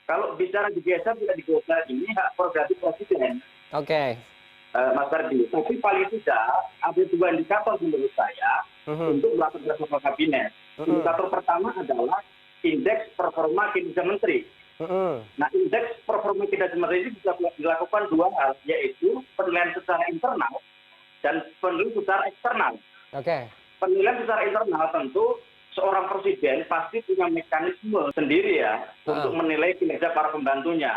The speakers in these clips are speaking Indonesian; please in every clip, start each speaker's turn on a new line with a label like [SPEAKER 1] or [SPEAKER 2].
[SPEAKER 1] kalau bicara digeser tidak digeser ini hak prerogatif presiden,
[SPEAKER 2] Oke.
[SPEAKER 1] Mas Ferdi. Tapi paling tidak ada dua indikator menurut saya untuk melakukan reshuffle kabinet. Indikator pertama adalah indeks performa kinerja menteri. Nah, indeks performa kinerja menteri ini bisa dilakukan dua hal, yaitu penilaian secara internal dan penilaian secara eksternal.
[SPEAKER 2] Oke.
[SPEAKER 1] Penilaian secara internal tentu seorang presiden pasti punya mekanisme sendiri ya untuk menilai kinerja para pembantunya.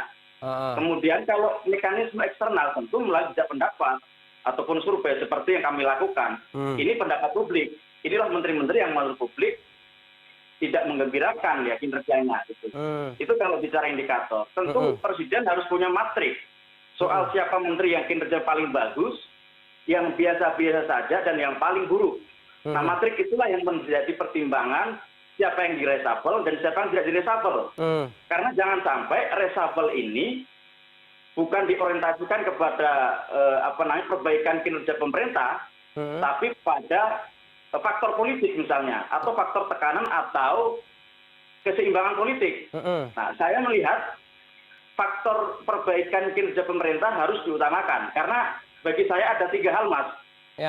[SPEAKER 1] Kemudian kalau mekanisme eksternal tentu melalui jejak pendapat ataupun survei seperti yang kami lakukan. Ini pendapat publik. Inilah menteri-menteri yang menurut publik tidak menggembirakan ya kinerjanya. Itu kalau bicara indikator. Tentu presiden harus punya matrik soal siapa menteri yang kinerja paling bagus, yang biasa-biasa saja, dan yang paling buruk. Nah, matrik itulah yang menjadi pertimbangan siapa yang direshuffle dan siapa yang tidak direshuffle. Karena jangan sampai reshuffle ini bukan diorientasikan kepada perbaikan kinerja pemerintah, tapi pada faktor politik misalnya, atau faktor tekanan atau keseimbangan politik. Nah, saya melihat faktor perbaikan kinerja pemerintah harus diutamakan. Karena bagi saya ada tiga hal, Mas.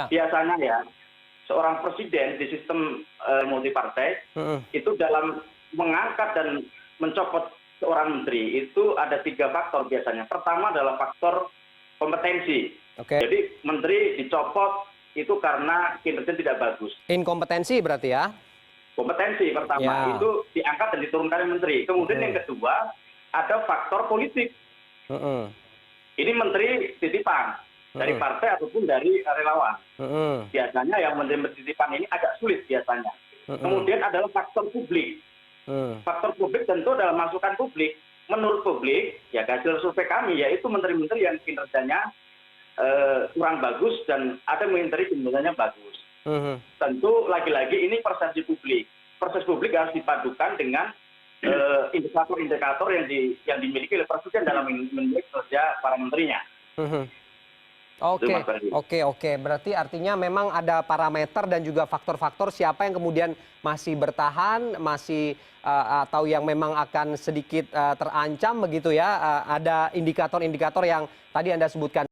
[SPEAKER 1] Biasanya ya, seorang presiden di sistem multipartai itu dalam mengangkat dan mencopot seorang menteri itu ada tiga faktor biasanya. Pertama adalah faktor kompetensi. Jadi menteri dicopot itu karena kinerja tidak bagus.
[SPEAKER 2] Inkompetensi berarti ya?
[SPEAKER 1] Kompetensi pertama itu diangkat dan diturunkan menteri. Kemudian yang kedua ada faktor politik. Ini menteri titipan dari partai ataupun dari relawan. Biasanya yang menteri titipan ini agak sulit biasanya. Kemudian adalah faktor publik. Faktor publik tentu dalam masukan publik. Menurut publik, ya hasil survei kami yaitu menteri-menteri yang kinerjanya kurang bagus dan ada menteri kinerjanya bagus. Tentu lagi-lagi ini persepsi publik. Persepsi publik harus dipadukan dengan indikator-indikator yang dimiliki oleh presiden dalam menilai kerja para menterinya.
[SPEAKER 2] Oke. Berarti artinya memang ada parameter dan juga faktor-faktor siapa yang kemudian masih bertahan, masih atau yang memang akan sedikit terancam begitu ya. Ada indikator-indikator yang tadi Anda sebutkan.